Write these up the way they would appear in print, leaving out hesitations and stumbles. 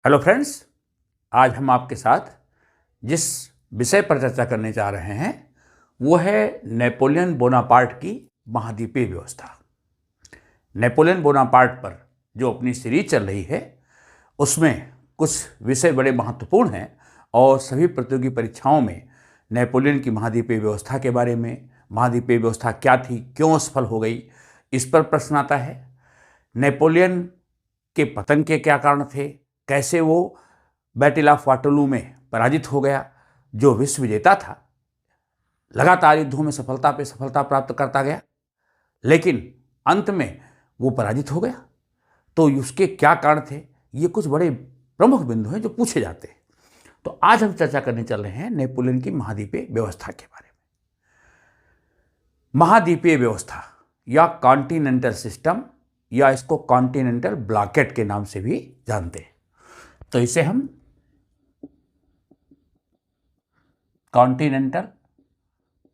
Hello friends, आज हम आपके साथ जिस विषय पर चर्चा करने जा रहे हैं वो है नेपोलियन बोनापार्ट की महाद्वीपीय व्यवस्था। नेपोलियन बोनापार्ट पर जो अपनी सीरीज चल रही है उसमें कुछ विषय बड़े महत्वपूर्ण हैं और सभी प्रतियोगी परीक्षाओं में नेपोलियन की महाद्वीपीय व्यवस्था के बारे में, महाद्वीपीय व्यवस्था क्या थी, क्यों असफल हो गई, इस पर प्रश्न आता है। नेपोलियन के पतन के क्या कारण थे, कैसे वो बैटल ऑफ वाटरलू में पराजित हो गया। जो विश्व विजेता था लगातार युद्धों में सफलता पे सफलता प्राप्त करता गया, लेकिन अंत में वो पराजित हो गया। तो उसके क्या कारण थे, ये कुछ बड़े प्रमुख बिंदु हैं जो पूछे जाते हैं। तो आज हम चर्चा करने चल रहे हैं नेपोलियन की महाद्वीपीय व्यवस्था के बारे में। महाद्वीपीय व्यवस्था या कॉन्टिनेंटल सिस्टम या इसको कॉन्टिनेंटल ब्लॉकेट के नाम से भी जानते हैं। तो इसे हम कॉन्टिनेंटल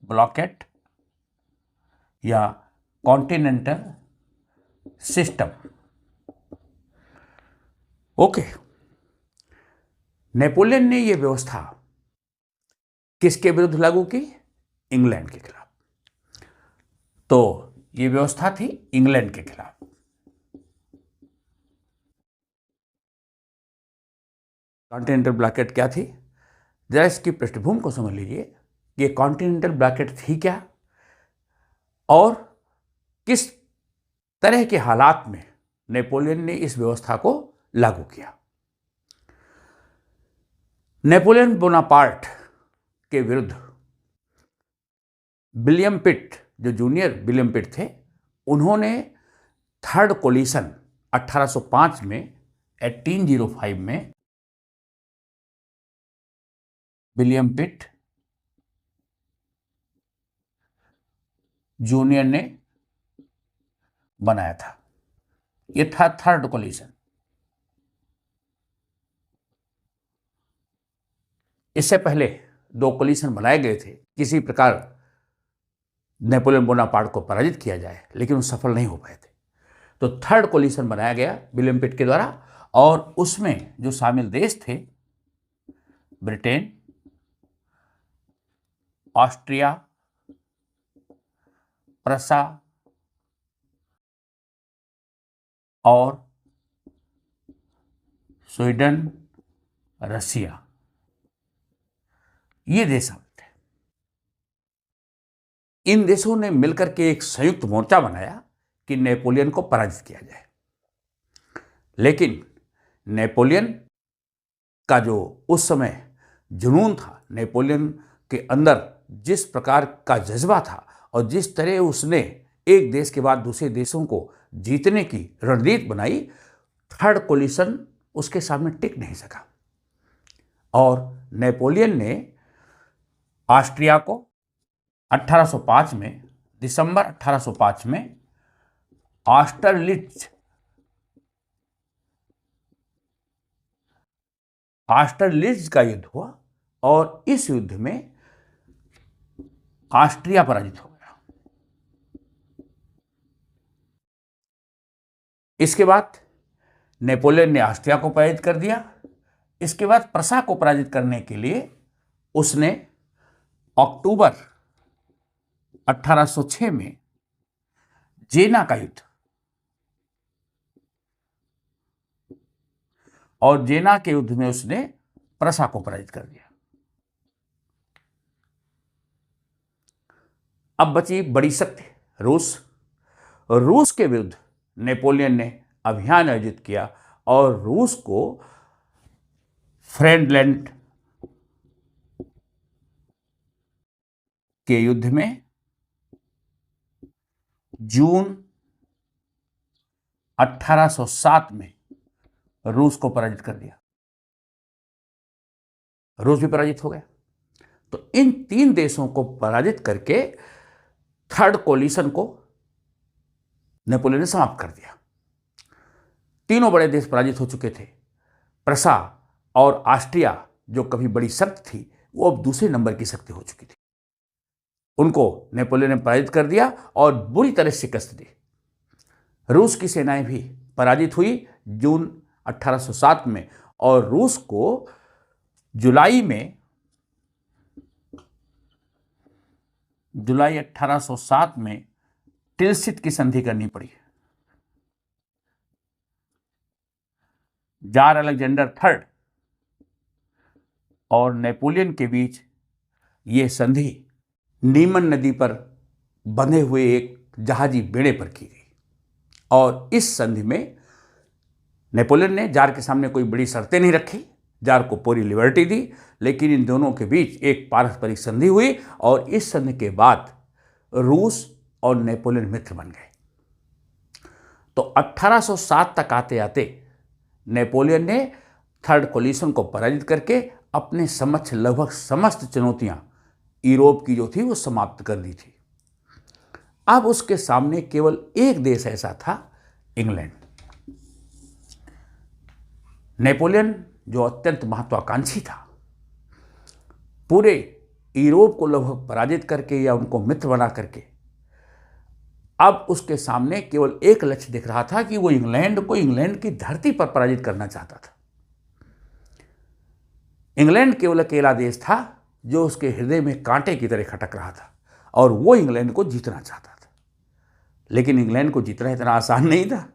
ब्लॉकेट या कॉन्टिनेंटल सिस्टम। ओके, नेपोलियन ने यह व्यवस्था किसके विरुद्ध लागू की? इंग्लैंड के खिलाफ। तो यह व्यवस्था थी इंग्लैंड के खिलाफ। कॉन्टिनेंटल ब्लॉकेट क्या थी, जरा इसकी पृष्ठभूमि को समझ लीजिए कि कॉन्टिनेंटल ब्लॉकेट थी क्या और किस तरह के हालात में नेपोलियन ने इस व्यवस्था को लागू किया। नेपोलियन बोनापार्ट के विरुद्ध विलियम पिट, जो जूनियर विलियम पिट थे, उन्होंने थर्ड कोलिशन 1805 में 1805 में विलियम पिट जूनियर ने बनाया था। यह था थर्ड कोलिशन। इससे पहले दो कोलिशन बनाए गए थे, किसी प्रकार नेपोलियन बोनापार्ट को पराजित किया जाए, लेकिन वो सफल नहीं हो पाए थे। तो थर्ड कोलिशन बनाया गया विलियम पिट के द्वारा और उसमें जो शामिल देश थे ब्रिटेन, ऑस्ट्रिया, प्रसा और स्वीडन, रसिया, ये देश शामिल थे। इन देशों ने मिलकर के एक संयुक्त मोर्चा बनाया कि नेपोलियन को पराजित किया जाए। लेकिन नेपोलियन का जो उस समय जुनून था, नेपोलियन के अंदर जिस प्रकार का जज्बा था और जिस तरह उसने एक देश के बाद दूसरे देशों को जीतने की रणनीति बनाई, थर्ड कोलिशन उसके सामने टिक नहीं सका और नेपोलियन ने ऑस्ट्रिया को 1805 में, दिसंबर 1805 में ऑस्टरलिट्ज का युद्ध हुआ और इस युद्ध में ऑस्ट्रिया पराजित हो गया। इसके बाद नेपोलियन ने ऑस्ट्रिया को पराजित कर दिया। इसके बाद प्रसा को पराजित करने के लिए उसने अक्टूबर 1806 में जेना का युद्ध, और जेना के युद्ध में उसने प्रसा को पराजित कर दिया। अब बची बड़ी शक्ति रूस। रूस के विरुद्ध नेपोलियन ने अभियान आयोजित किया और रूस को फ्रेंडलैंड के युद्ध में जून 1807 में रूस को पराजित कर दिया। रूस भी पराजित हो गया। तो इन तीन देशों को पराजित करके थर्ड कोलिशन को नेपोलियन ने समाप्त कर दिया। तीनों बड़े देश पराजित हो चुके थे। प्रसा और ऑस्ट्रिया, जो कभी बड़ी शक्ति थी, वो अब दूसरे नंबर की शक्ति हो चुकी थी। उनको नेपोलियन ने पराजित कर दिया और बुरी तरह शिकस्त दी। रूस की सेनाएं भी पराजित हुई जून 1807 में और रूस को जुलाई 1807 में टिलसित की संधि करनी पड़ी। जार अलेक्जेंडर थर्ड और नेपोलियन के बीच ये संधि नीमन नदी पर बंधे हुए एक जहाजी बेड़े पर की गई और इस संधि में नेपोलियन ने जार के सामने कोई बड़ी शर्तें नहीं रखी, जार को पूरी लिबर्टी दी, लेकिन इन दोनों के बीच एक पारस्परिक संधि हुई और इस संधि के बाद रूस और नेपोलियन मित्र बन गए। तो 1807 तक आते आते नेपोलियन ने थर्ड कोलिशन को पराजित करके अपने समक्ष लगभग समस्त चुनौतियां यूरोप की जो थी वो समाप्त कर दी थी। अब उसके सामने केवल एक देश ऐसा था, इंग्लैंड। नेपोलियन जो अत्यंत महत्वाकांक्षी था, पूरे यूरोप को लगभग पराजित करके या उनको मित्र बना करके अब उसके सामने केवल एक लक्ष्य दिख रहा था कि वो इंग्लैंड को इंग्लैंड की धरती पर पराजित करना चाहता था। इंग्लैंड केवल अकेला देश था जो उसके हृदय में कांटे की तरह खटक रहा था और वो इंग्लैंड को जीतना चाहता था। लेकिन इंग्लैंड को जीतना इतना आसान नहीं था,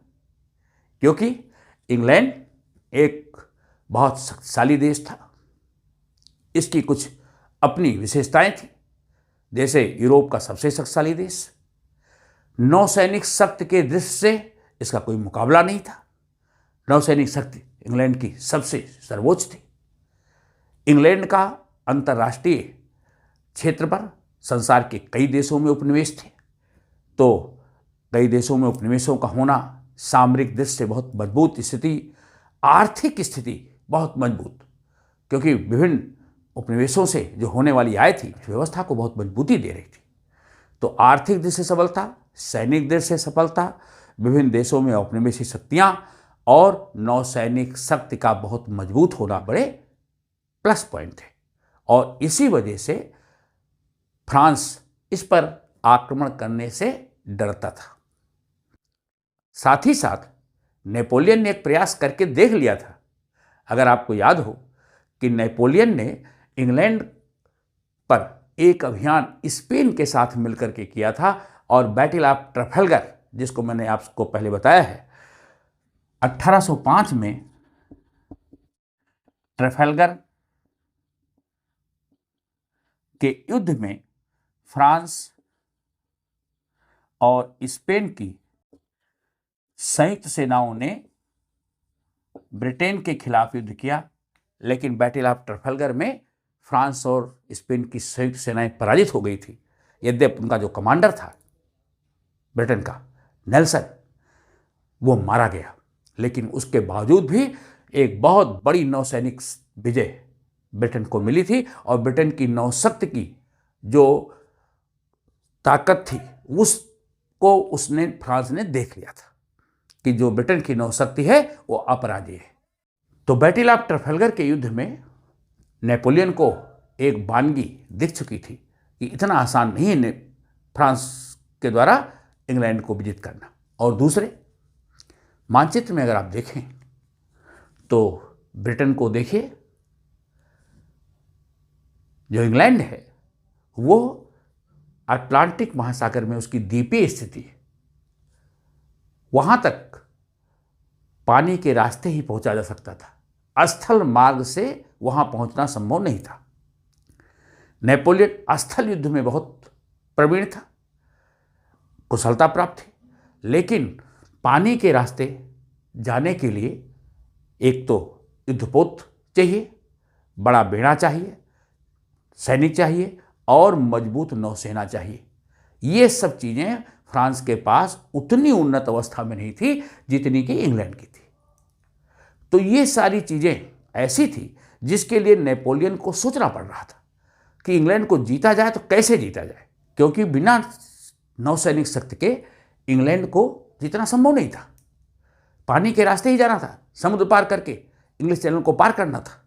क्योंकि इंग्लैंड एक बहुत शक्तिशाली देश था। इसकी कुछ अपनी विशेषताएं थी, जैसे यूरोप का सबसे शक्तिशाली देश, नौसैनिक शक्ति के दृष्टि से इसका कोई मुकाबला नहीं था। नौसैनिक शक्ति इंग्लैंड की सबसे सर्वोच्च थी। इंग्लैंड का अंतर्राष्ट्रीय क्षेत्र पर संसार के कई देशों में उपनिवेश थे, तो कई देशों में उपनिवेशों का होना सामरिक दृष्टि से बहुत मजबूत स्थिति, आर्थिक स्थिति बहुत मजबूत, क्योंकि विभिन्न उपनिवेशों से जो होने वाली आय थी व्यवस्था को बहुत मजबूती दे रही थी। तो आर्थिक दृष्टि से सबलता, सैनिक दृष्टि से सफलता, विभिन्न देशों में औपनिवेशिक शक्तियां और नौसैनिक शक्ति का बहुत मजबूत होना बड़े प्लस पॉइंट थे और इसी वजह से फ्रांस इस पर आक्रमण करने से डरता था। साथ ही साथ नेपोलियन ने एक प्रयास करके देख लिया था। अगर आपको याद हो कि नेपोलियन ने इंग्लैंड पर एक अभियान स्पेन के साथ मिलकर के किया था और बैटल ऑफ ट्रफेलगर, जिसको मैंने आपको पहले बताया है, 1805 में ट्रफेलगर के युद्ध में फ्रांस और स्पेन की संयुक्त सेनाओं ने ब्रिटेन के खिलाफ युद्ध किया, लेकिन बैटल ऑफ ट्रफेलगर में फ्रांस और स्पेन की संयुक्त सेनाएं पराजित हो गई थी। यद्यपि उनका जो कमांडर था ब्रिटेन का, नेल्सन, वो मारा गया, लेकिन उसके बावजूद भी एक बहुत बड़ी नौसैनिक विजय ब्रिटेन को मिली थी और ब्रिटेन की नौशक्ति की जो ताकत थी उसको फ्रांस ने देख लिया था कि जो ब्रिटेन की नौशक्ति है वो अपराजेय है। तो बैटल ऑफ ट्रफेलगर के युद्ध में नेपोलियन को एक वानगी दिख चुकी थी कि इतना आसान नहीं है फ्रांस के द्वारा इंग्लैंड को विजित करना। और दूसरे मानचित्र में अगर आप देखें तो ब्रिटेन को देखिए, जो इंग्लैंड है वो अटलांटिक महासागर में उसकी द्वीपीय स्थिति है, वहां तक पानी के रास्ते ही पहुंचा जा सकता था, स्थल मार्ग से वहां पहुंचना संभव नहीं था। नेपोलियन स्थल युद्ध में बहुत प्रवीण था, कुशलता प्राप्त थी, लेकिन पानी के रास्ते जाने के लिए एक तो युद्धपोत चाहिए, बड़ा बेड़ा चाहिए, सैनिक चाहिए और मजबूत नौसेना चाहिए। ये सब चीज़ें फ्रांस के पास उतनी उन्नत अवस्था में नहीं थी जितनी कि इंग्लैंड की थी। तो ये सारी चीज़ें ऐसी थी जिसके लिए नेपोलियन को सोचना पड़ रहा था कि इंग्लैंड को जीता जाए तो कैसे जीता जाए, क्योंकि बिना नौसैनिक शक्ति के इंग्लैंड को जीतना संभव नहीं था। पानी के रास्ते ही जाना था, समुद्र पार करके इंग्लिश चैनल को पार करना था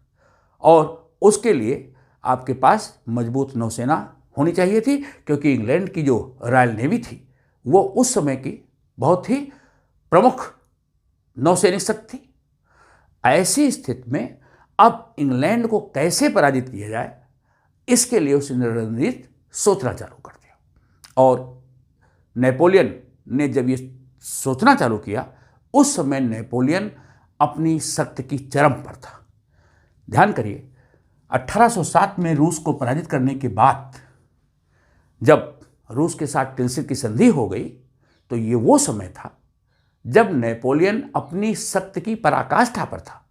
और उसके लिए आपके पास मजबूत नौसेना होनी चाहिए थी, क्योंकि इंग्लैंड की जो रॉयल नेवी थी वो उस समय की बहुत ही प्रमुख नौसैनिक शक्ति थी। ऐसी स्थिति में अब इंग्लैंड को कैसे पराजित किया जाए, इसके लिए उसने रणनीति सोचना चालू कर दिया। और नेपोलियन ने जब ये सोचना चालू किया, उस समय नेपोलियन अपनी शक्ति की चरम पर था। ध्यान करिए, 1807 में रूस को पराजित करने के बाद जब रूस के साथ टिल्सित की संधि हो गई, तो ये वो समय था जब नेपोलियन अपनी शक्ति की पराकाष्ठा पर था।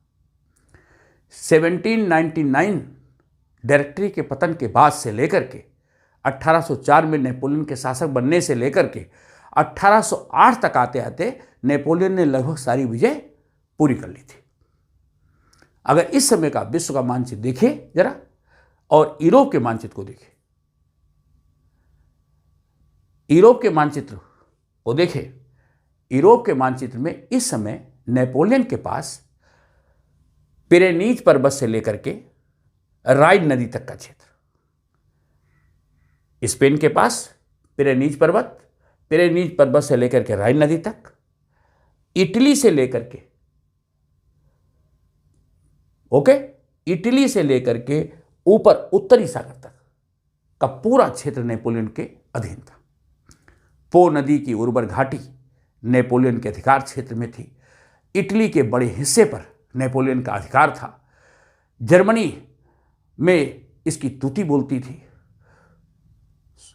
1799 डायरेक्टरी के पतन के बाद से लेकर के 1804 में नेपोलियन के शासक बनने से लेकर के 1808 तक आते आते नेपोलियन ने लगभग सारी विजय पूरी कर ली थी। अगर इस समय का विश्व का मानचित्र देखिए जरा, और यूरोप के मानचित्र को देखिए, यूरोप के मानचित्र को देखें, यूरोप के मानचित्र में इस समय नेपोलियन के पास पिरेनीज पर्वत से लेकर के राइन नदी तक का क्षेत्र, स्पेन के पास पिरेनीज पर्वत से लेकर के राइन नदी तक, इटली से लेकर के इटली से लेकर के ऊपर उत्तरी सागर तक का पूरा क्षेत्र नेपोलियन के अधीन था। पो नदी की उर्वर घाटी नेपोलियन के अधिकार क्षेत्र में थी। इटली के बड़े हिस्से पर नेपोलियन का अधिकार था। जर्मनी में इसकी तूती बोलती थी।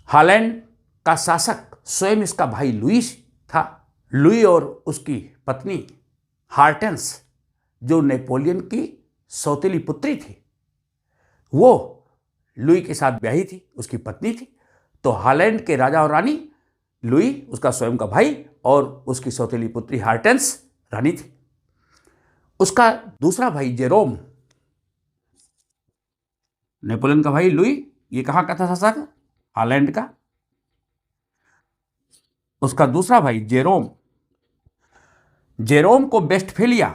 हॉलैंड का शासक स्वयं इसका भाई लुई था। लुई और उसकी पत्नी हार्टेंस, जो नेपोलियन की सौतेली पुत्री थी, वो लुई के साथ ब्याही थी, उसकी पत्नी थी। तो हॉलैंड के राजा और रानी, लुई उसका स्वयं का भाई और उसकी सौतेली पुत्री हार्टेंस रानी थी। उसका दूसरा भाई जेरोम, नेपोलियन का भाई लुई, ये कहाँ का था शासक? हॉलैंड का। उसका दूसरा भाई जेरोम को वेस्टफेलिया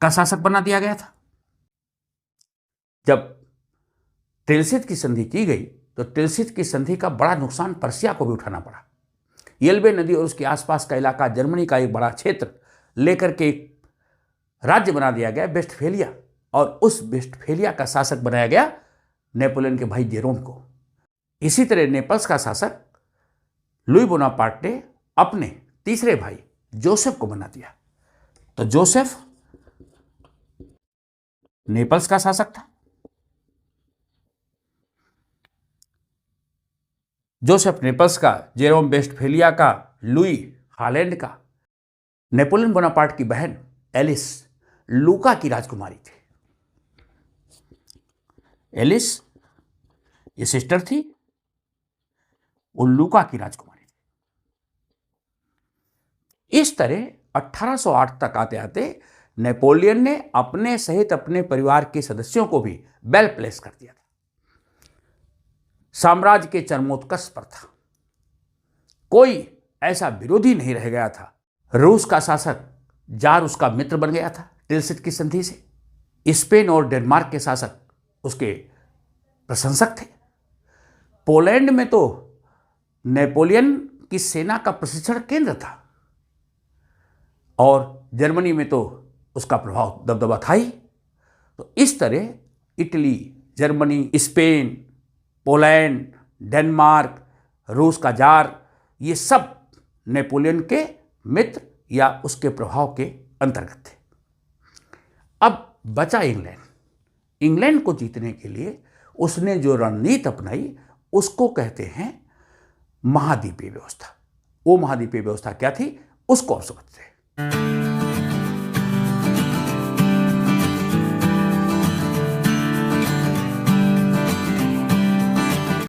का शासक बना दिया गया था। जब टिल्सित की संधि की गई, तो टिल्सित की संधि का बड़ा नुकसान पर्सिया को भी उठाना पड़ा। येल्बे नदी और उसके आसपास का इलाका, जर्मनी का एक बड़ा क्षेत्र लेकर के एक राज्य बना दिया गया वेस्टफेलिया, और उस वेस्टफेलिया का शासक बनाया गया नेपोलियन के भाई जेरोम को। इसी तरह नेपल्स का शासक लुई बोनापार्ट ने अपने तीसरे भाई जोसेफ को बना दिया। तो जोसेफ नेपल्स का शासक था। जोसेफ नेपल्स का, जेरोम वेस्टफेलिया का, लुई हॉलैंड का। नेपोलियन बोनापार्ट की बहन एलिस लूका की राजकुमारी थी। एलिस ये सिस्टर थी, वो लूका की राजकुमारी थी। इस तरह 1808 तक आते आते नेपोलियन ने अपने सहित अपने परिवार के सदस्यों को भी वेल प्लेस कर दिया था। साम्राज्य के चरमोत्कर्ष पर था। कोई ऐसा विरोधी नहीं रह गया था। रूस का शासक जार उसका मित्र बन गया था टिल्सित की संधि से। स्पेन और डेनमार्क के शासक उसके प्रशंसक थे। पोलैंड में तो नेपोलियन की सेना का प्रशिक्षण केंद्र था, और जर्मनी में तो उसका प्रभाव दबदबा था ही। तो इस तरह Italy, Germany, Spain, Poland, Denmark, रूस का जार, ये सब नेपोलियन के मित्र या उसके प्रभाव के अंतर्गत थे। अब बचा इंग्लैंड। इंग्लैंड को जीतने के लिए उसने जो रणनीति अपनाई, उसको कहते हैं महाद्वीपीय व्यवस्था। वो महाद्वीपीय व्यवस्था क्या थी, उसको अब समझते हैं।